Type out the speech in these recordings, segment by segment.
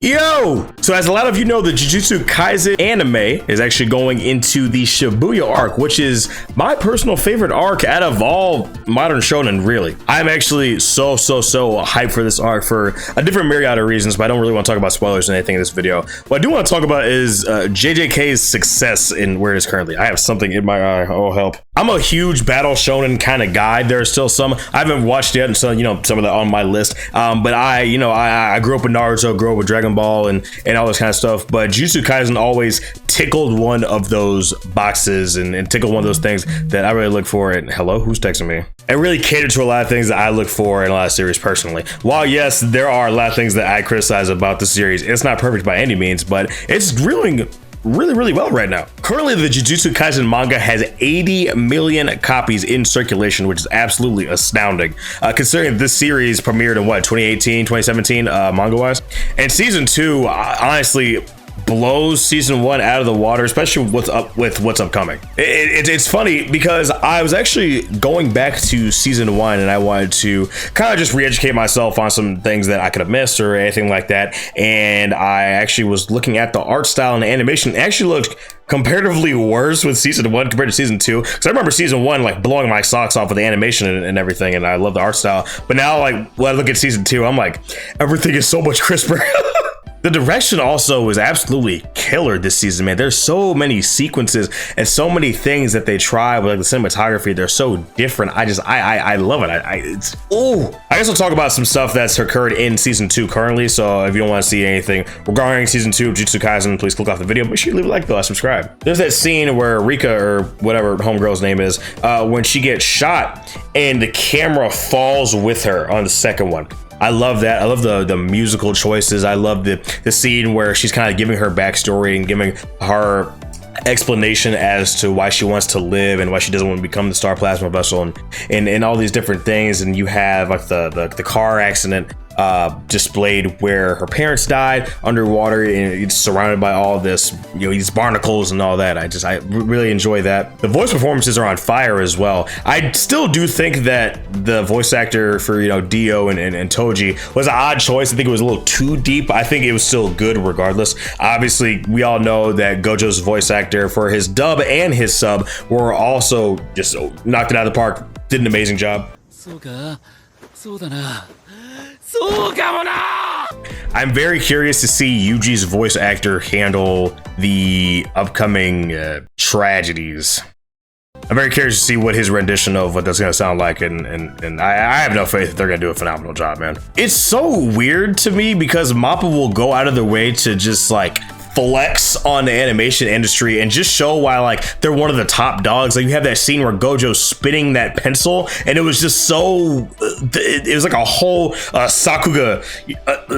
Yo! So as a lot of you know, the Jujutsu Kaisen anime is actually going into the Shibuya arc, which is my personal favorite arc out of all modern shonen, really. I'm actually so hyped for this arc for a different myriad of reasons, but I don't really want to talk about spoilers or anything in this video. What I do want to talk about is JJK's success in where it is currently. I have something in my eye. Oh, help. I'm a huge battle shonen kind of guy. There's still some I haven't watched yet, and so, you know, some of that on my list. But I grew up with Naruto, grew up with Dragon Ball and all this kind of stuff, but Jujutsu Kaisen always tickled one of those boxes and tickled one of those things that I really look for. And hello, who's texting me? It really catered to a lot of things that I look for in a lot of series personally. While yes, there are a lot of things that I criticize about the series, it's not perfect by any means, but it's really well right now. Currently, the Jujutsu Kaisen manga has 80 million copies in circulation, which is absolutely astounding, considering this series premiered in what, 2018, 2017, manga wise. And season 2 honestly blows season 1 out of the water, especially with what's upcoming. It's funny because I was actually going back to season 1 and I wanted to kind of just re-educate myself on some things that I could have missed or anything like that, and I actually was looking at the art style and the animation. It actually looked comparatively worse with season 1 compared to season 2, because I remember season 1 like blowing my socks off with the animation and everything, and I love the art style. But now, like, when I look at season 2, I'm like, everything is so much crisper. The direction also was absolutely killer this season, man. There's so many sequences and so many things that they try with, like, the cinematography. They're so different. I love it. I guess I'll talk about some stuff that's occurred in season 2 currently. So if you don't want to see anything regarding season 2 of Jujutsu Kaisen, please click off the video. Make sure you leave a like, though, subscribe. There's that scene where Rika, or whatever homegirl's name is, when she gets shot and the camera falls with her on the second one. I love that. I love the musical choices. I love the scene where she's kind of giving her backstory and giving her explanation as to why she wants to live and why she doesn't want to become the Star Plasma Vessel and all these different things. And you have like the car accident displayed where her parents died underwater, and it's surrounded by all this, you know, these barnacles and all that. I really enjoy that. The voice performances are on fire as well. I still do think that the voice actor for, you know, Dio and Toji was an odd choice. I think it was a little too deep. I think it was still good regardless. Obviously, we all know that Gojo's voice actor for his dub and his sub were also just knocked it out of the park. Did an amazing job. I'm very curious to see Yuji's voice actor handle the upcoming tragedies. I'm very curious to see what his rendition of what that's going to sound like, and I have no faith that they're going to do a phenomenal job, man. It's so weird to me because MAPPA will go out of their way to just like flex on the animation industry and just show why like they're one of the top dogs. Like, you have that scene where Gojo's spinning that pencil, and it was just so it was like a whole Sakuga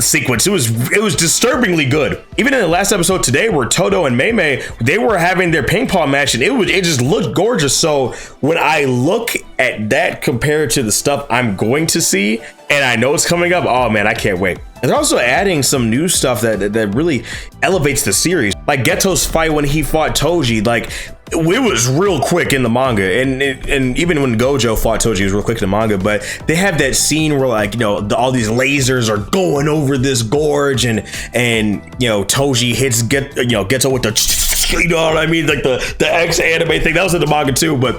sequence. It was disturbingly good. Even in the last episode today, where Todo and Mei they were having their ping pong match, and it just looked gorgeous. So when I look at that compared to the stuff I'm going to see, and I know it's coming up, oh man, I can't wait. And they're also adding some new stuff that really elevates the series. Like Geto's fight when he fought Toji, like it was real quick in the manga, and even when Gojo fought Toji, it was real quick in the manga. But they have that scene where, like, you know, all these lasers are going over this gorge, and you know, Toji hits Geto with the, you know what I mean, like the X anime thing. That was in the manga too, but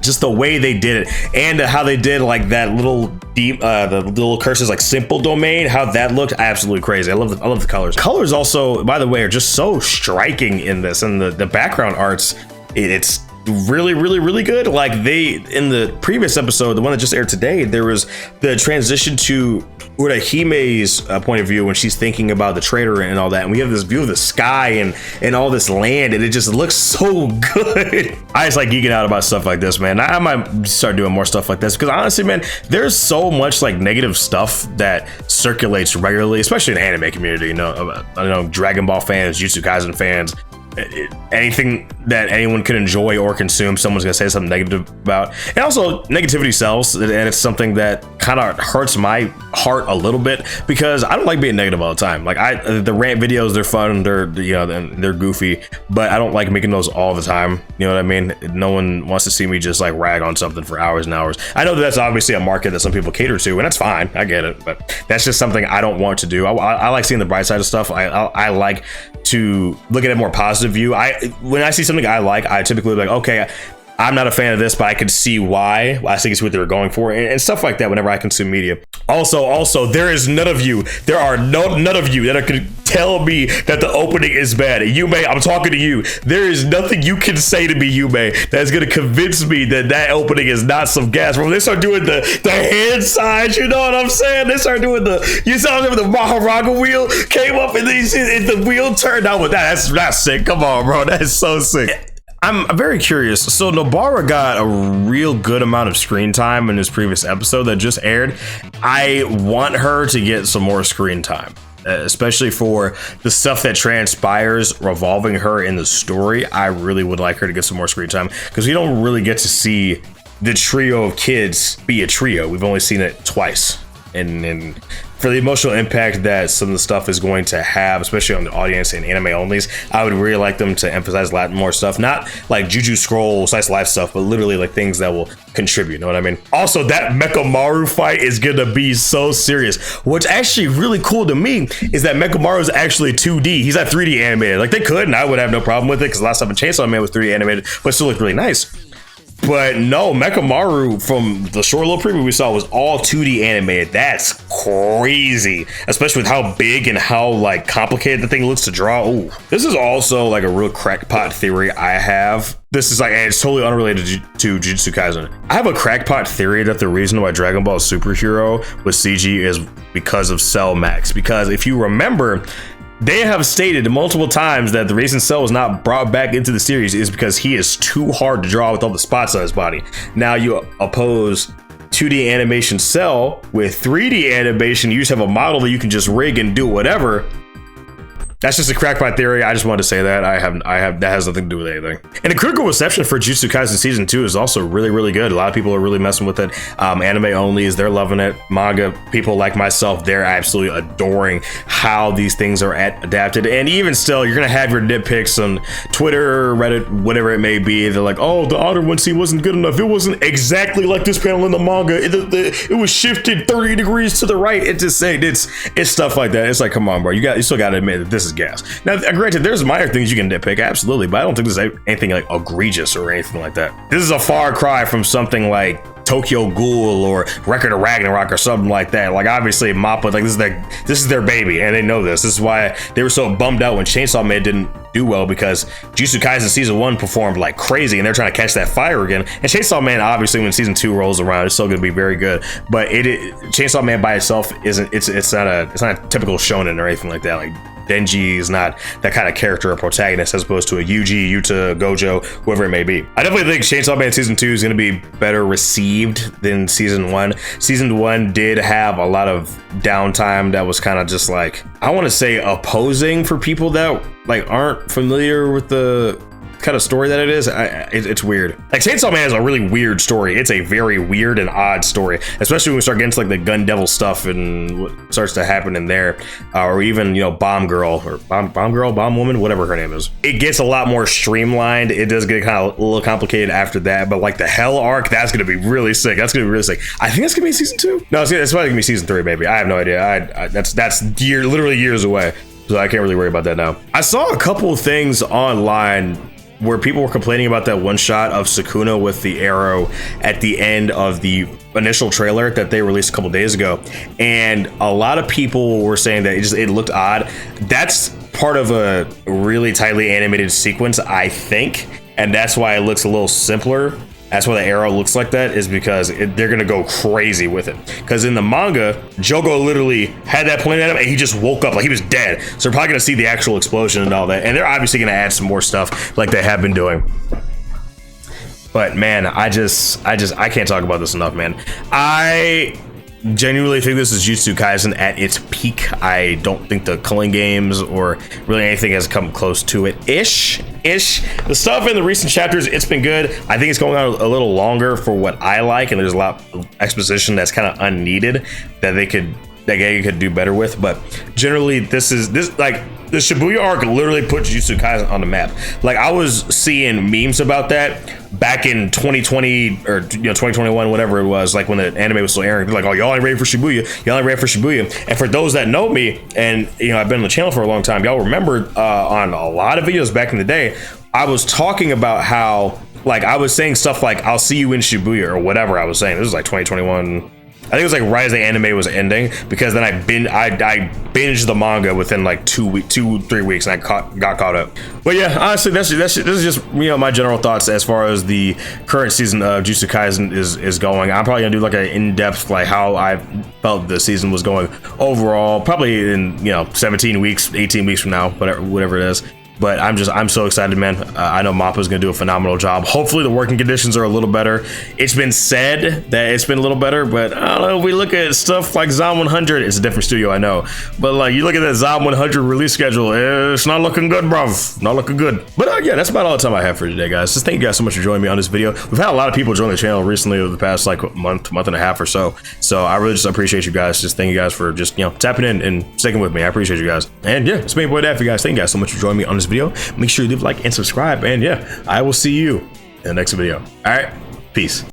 just the way they did it, and how they did like that little deep the little curses, like simple domain, how that looked absolutely crazy. I love the colors also, by the way, are just so striking in this, and the background arts, it's really good. Like, they, in the previous episode, the one that just aired today, there was the transition to Urahime's point of view when she's thinking about the traitor and all that, and we have this view of the sky and all this land, and it just looks so good. I just like geeking out about stuff like this, man. I might start doing more stuff like this, because honestly, man, there's so much like negative stuff that circulates regularly, especially in the anime community. You know, I know Dragon Ball fans, Jujutsu Kaisen fans, anything that anyone could enjoy or consume, someone's gonna say something negative about. And also, negativity sells, and it's something that kind of hurts my heart a little bit, because I don't like being negative all the time. Like the rant videos, they're fun, they're goofy, but I don't like making those all the time. You know what I mean? No one wants to see me just like rag on something for hours and hours. I know that that's obviously a market that some people cater to, and that's fine. I get it, but that's just something I don't want to do. I like seeing the bright side of stuff. I like to look at a more positive view. When I see something I like, I typically be like, okay, I'm not a fan of this, but I could see why. I think it's what they were going for, and stuff like that whenever I consume media. Also, there is none of you that could tell me that the opening is bad. Yume, I'm talking to you. There is nothing you can say to me, Yume, that's gonna convince me that opening is not some gas. When they start doing the hand signs, you know what I'm saying? They start doing you saw them with the Maharaga wheel came up and the wheel turned out with that. That's sick. Come on, bro. That is so sick. I'm very curious. So Nobara got a real good amount of screen time in his previous episode that just aired. I want her to get some more screen time, especially for the stuff that transpires revolving her in the story. I really would like her to get some more screen time, because we don't really get to see the trio of kids be a trio. We've only seen it twice. And for the emotional impact that some of the stuff is going to have, especially on the audience and anime onlys, I would really like them to emphasize a lot more stuff, not like Juju Scroll slice of life stuff, but literally like things that will contribute. You know what I mean? Also, that Mechamaru fight is gonna be so serious. What's actually really cool to me is that Mechamaru is actually 2D. He's not 3D animated. Like they could, and I would have no problem with it, because last time Chainsaw Man was 3D animated, but it still looked really nice. But no, Mechamaru from the short little preview we saw was all 2D animated. That's crazy, especially with how big and how like complicated the thing looks to draw. Ooh, this is also like a real crackpot theory I have. This is like, and it's totally unrelated to Jujutsu Kaisen. I have a crackpot theory that the reason why Dragon Ball Superhero with CG is because of Cell Max. Because if you remember, they have stated multiple times that the reason Cell was not brought back into the series is because he is too hard to draw with all the spots on his body. Now you oppose 2D animation Cell with 3D animation. You just have a model that you can just rig and do whatever. That's just a crackpot theory. I just wanted to say that. I have that has nothing to do with anything. And the critical reception for Jujutsu Kaisen season 2 is also really, really good. A lot of people are really messing with it. Anime onlys, they're loving it. Manga people like myself, they're absolutely adoring how these things are adapted. And even still, you're gonna have your nitpicks on Twitter, Reddit, whatever it may be. They're like, oh, the Honor One scene wasn't good enough. It wasn't exactly like this panel in the manga. It was shifted 30 degrees to the right. It's stuff like that. It's like, come on, bro. You still gotta admit that this is gas. Now, granted, there's minor things you can nitpick, absolutely, but I don't think there's anything like egregious or anything like that. This is a far cry from something like Tokyo Ghoul or Record of Ragnarok or something like that. Like obviously Mappa, like this is their baby, and they know this. This is why they were so bummed out when Chainsaw Man didn't do well, because Jujutsu Kaisen season 1 performed like crazy, and they're trying to catch that fire again. And Chainsaw Man, obviously, when season 2 rolls around, it's still going to be very good. But Chainsaw Man by itself isn't. It's not a typical shonen or anything like that. Like Denji is not that kind of character or protagonist as opposed to a Yuji, Yuta, Gojo, whoever it may be. I definitely think Chainsaw Man season 2 is going to be better received than season 1. Season 1 did have a lot of downtime that was kind of just like, I want to say opposing for people that like aren't familiar with the kind of story that it is. It's weird. Like Chainsaw Man is a really weird story. It's a very weird and odd story, especially when we start getting to like the Gun Devil stuff and what starts to happen in there, or even, you know, Bomb Girl or Bomb Woman, whatever her name is. It gets a lot more streamlined. It does get kind of a little complicated after that, but like the Hell arc, that's gonna be really sick. That's gonna be really sick. I think that's gonna be season 2. No, it's probably gonna be season 3, maybe. I have no idea. That's literally years away, so I can't really worry about that now. I saw a couple of things online where people were complaining about that one shot of Sukuna with the arrow at the end of the initial trailer that they released a couple days ago, and a lot of people were saying that it looked odd. That's part of a really tightly animated sequence, I think, and that's why it looks a little simpler. That's why the arrow looks like that, is because they're gonna go crazy with it. Because in the manga, Jogo literally had that pointed at him and he just woke up like he was dead. So we're probably gonna see the actual explosion and all that. And they're obviously gonna add some more stuff like they have been doing. But man, I can't talk about this enough, man. genuinely think this is Jujutsu Kaisen at its peak. I don't think the culling games or really anything has come close to it. Ish. The stuff in the recent chapters, it's been good. I think it's going on a little longer for what I like, and there's a lot of exposition that's kind of unneeded that they could do better with. But generally, this like the Shibuya arc literally put Jujutsu Kaisen on the map. Like, I was seeing memes about that back in 2020 or 2021, whatever it was, like when the anime was still airing. They're like, oh, y'all ain't ready for Shibuya. Y'all ain't ready for Shibuya. And for those that know me, and I've been on the channel for a long time, y'all remember on a lot of videos back in the day, I was talking about how, like, I was saying stuff like, I'll see you in Shibuya or whatever I was saying. This was like 2021. I think it was like right as the anime was ending, because then I binged the manga within like 2-3 weeks, and I got caught up. But yeah, honestly, this is just my general thoughts as far as the current season of Jujutsu Kaisen is going. I'm probably gonna do like an in-depth, like how I felt the season was going overall, probably in 17 weeks, 18 weeks from now, whatever it is. But I'm so excited, man. I know Mappa's gonna do a phenomenal job. Hopefully the working conditions are a little better. It's been said that it's been a little better, but I don't know. If we look at stuff like Zom 100, it's a different studio, I know. But like, you look at that Zom 100 release schedule, it's not looking good, bruv. Not looking good. But yeah, that's about all the time I have for today, guys. Just thank you guys so much for joining me on this video. We've had a lot of people join the channel recently over the past like month and a half or so. So I really just appreciate you guys. Just thank you guys for just tapping in and sticking with me. I appreciate you guys. And yeah, it's me, boy Dad, for you guys. Thank you guys so much for joining me on this video. Make sure you leave a like and subscribe, and yeah, I will see you in the next video. All right, peace.